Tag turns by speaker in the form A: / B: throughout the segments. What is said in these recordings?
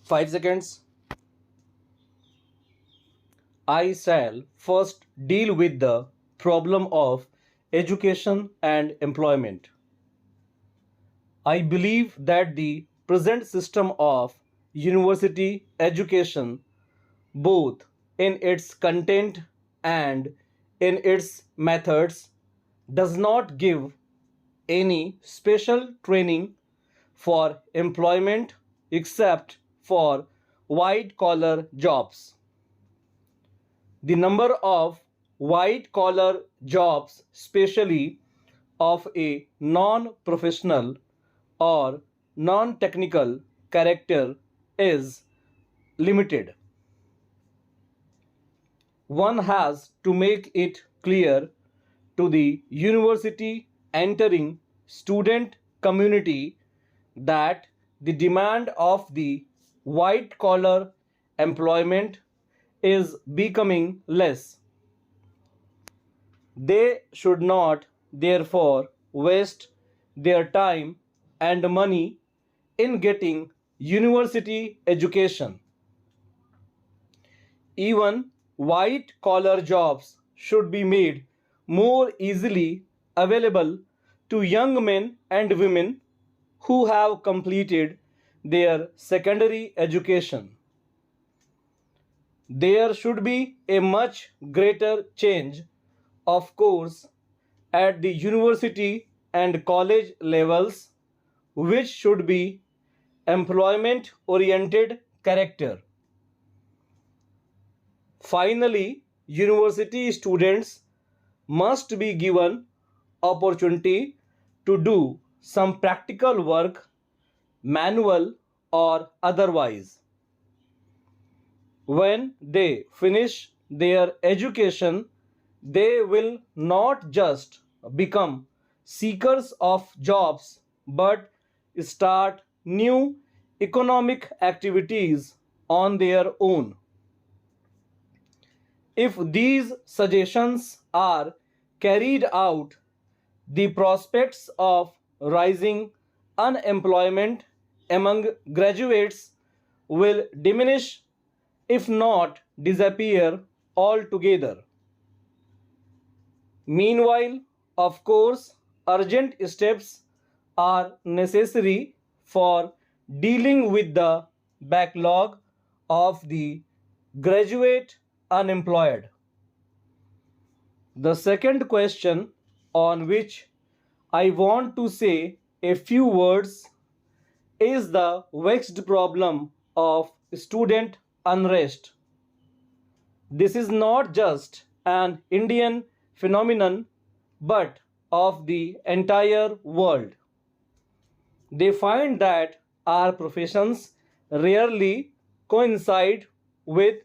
A: 5 seconds. I shall first deal with the problem of education and employment. I believe that the present system of university education, both in its content and in its methods, does not give any special training for employment except for white collar jobs. The number of white collar jobs, especially of a non professional or non technical character, is limited. One has to make it clear to the university entering student community that the demand of the white collar employment is becoming less. They should not, therefore, waste their time and money in getting university education. Even white collar jobs should be made more easily available to young men and women who have completed their secondary education. There should be a much greater change, of course, at the university and college levels, which should be employment oriented character. Finally, university students must be given opportunity to do some practical work, manual or otherwise. When they finish their education, they will not just become seekers of jobs but start new economic activities on their own. If these suggestions are carried out, the prospects of rising unemployment among graduates will diminish, if not disappear altogether. Meanwhile, of course, urgent steps are necessary for dealing with the backlog of the graduate unemployed. The second question on which I want to say a few words is the vexed problem of student unrest. This is not just an Indian phenomenon but of the entire world. They find that our professions rarely coincide with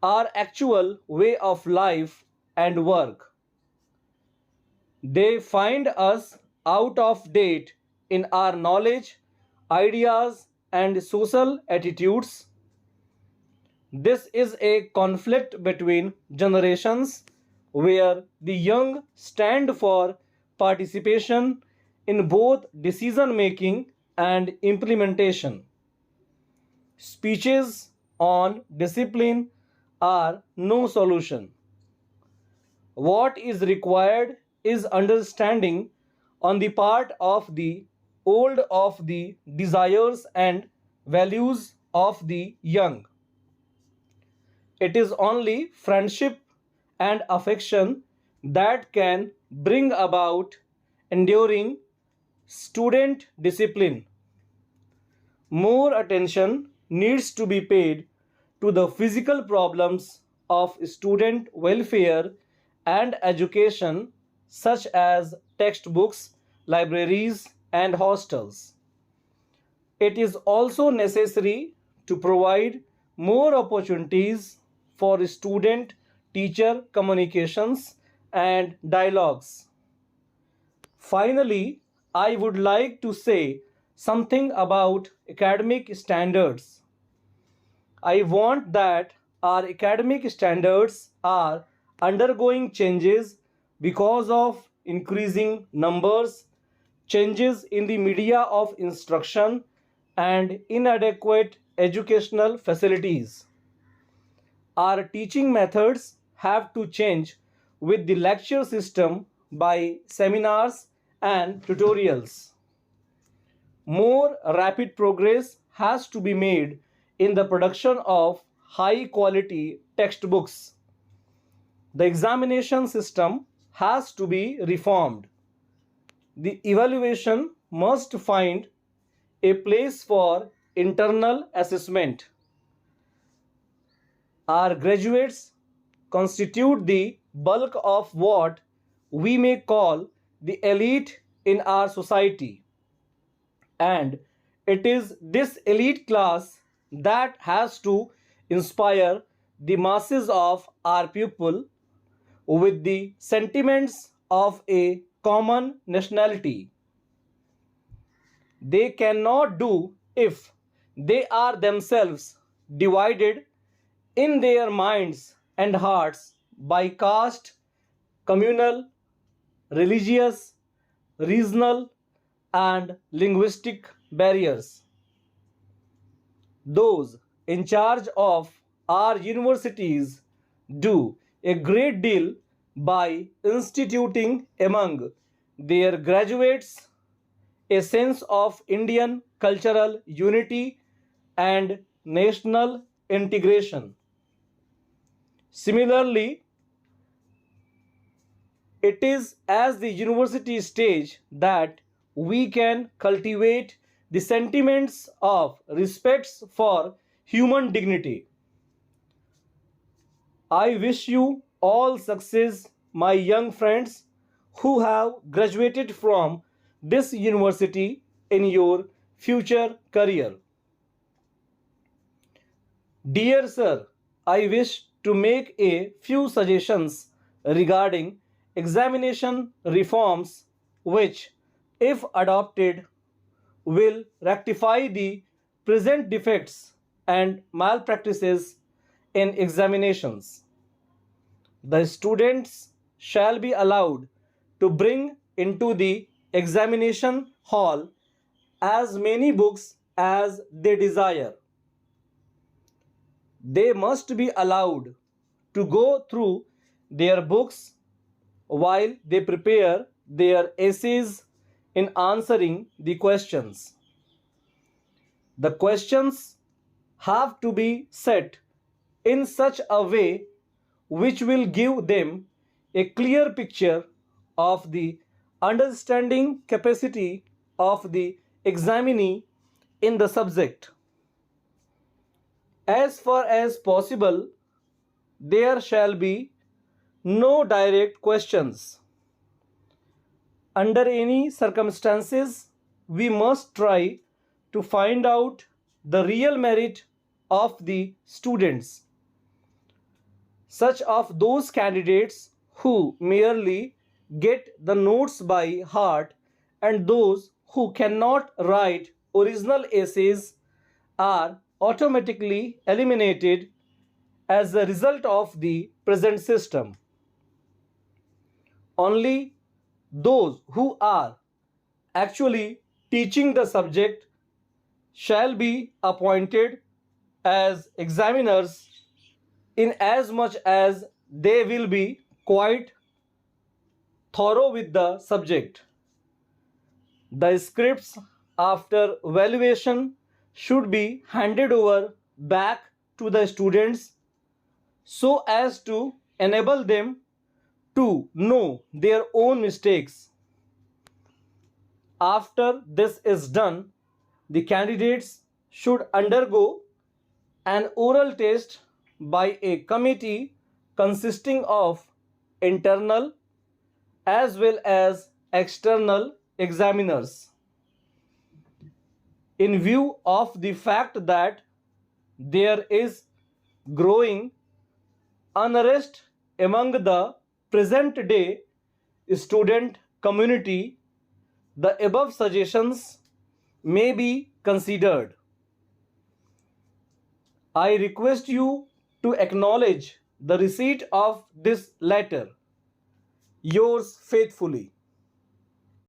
A: our actual way of life and work. They find us out of date in our knowledge, ideas, and social attitudes. This is a conflict between generations where the young stand for participation in both decision making and implementation. Speeches on discipline are no solution. What is required is understanding on the part of the old of the desires and values of the young. It is only friendship and affection that can bring about enduring student discipline. More attention needs to be paid to the physical problems of student welfare and education, such as textbooks, libraries, and hostels. It is also necessary to provide more opportunities for student teacher communications and dialogues. Finally, I would like to say something about academic standards. I want that our academic standards are undergoing changes because of increasing numbers, changes in the media of instruction, and inadequate educational facilities. Our teaching methods have to change with the lecture system by seminars and tutorials. More rapid progress has to be made in the production of high quality textbooks. The examination system has to be reformed. The evaluation must find a place for internal assessment. Our graduates constitute the bulk of what we may call the elite in our society. And it is this elite class that has to inspire the masses of our people with the sentiments of a common nationality. They cannot do if they are themselves divided in their minds and hearts by caste, communal, religious, regional, and linguistic barriers. Those in charge of our universities do a great deal by instituting among their graduates a sense of Indian cultural unity and national integration. Similarly, it is as the university stage that we can cultivate the sentiments of respects for human dignity. I wish you all success, my young friends who have graduated from this university in your future career. Dear sir, I wish to make a few suggestions regarding examination reforms which, if adopted, will rectify the present defects and malpractices in examinations. The students shall be allowed to bring into the examination hall as many books as they desire. They must be allowed to go through their books while they prepare their essays in answering the questions. The questions have to be set in such a way which will give them a clear picture of the understanding capacity of the examinee in the subject. As far as possible, there shall be no direct questions. Under any circumstances, we must try to find out the real merit of the students, such of those candidates who merely get the notes by heart and those who cannot write original essays are automatically eliminated as a result of the present system. Only those who are actually teaching the subject shall be appointed as examiners in as much as they will be quite thorough with the subject. The scripts after evaluation should be handed over back to the students so as to enable them to know their own mistakes. After this is done, the candidates should undergo an oral test by a committee consisting of internal as well as external examiners. In view of the fact that there is growing unrest among the present day student community, the above suggestions may be considered. I request you to acknowledge the receipt of this letter. Yours faithfully.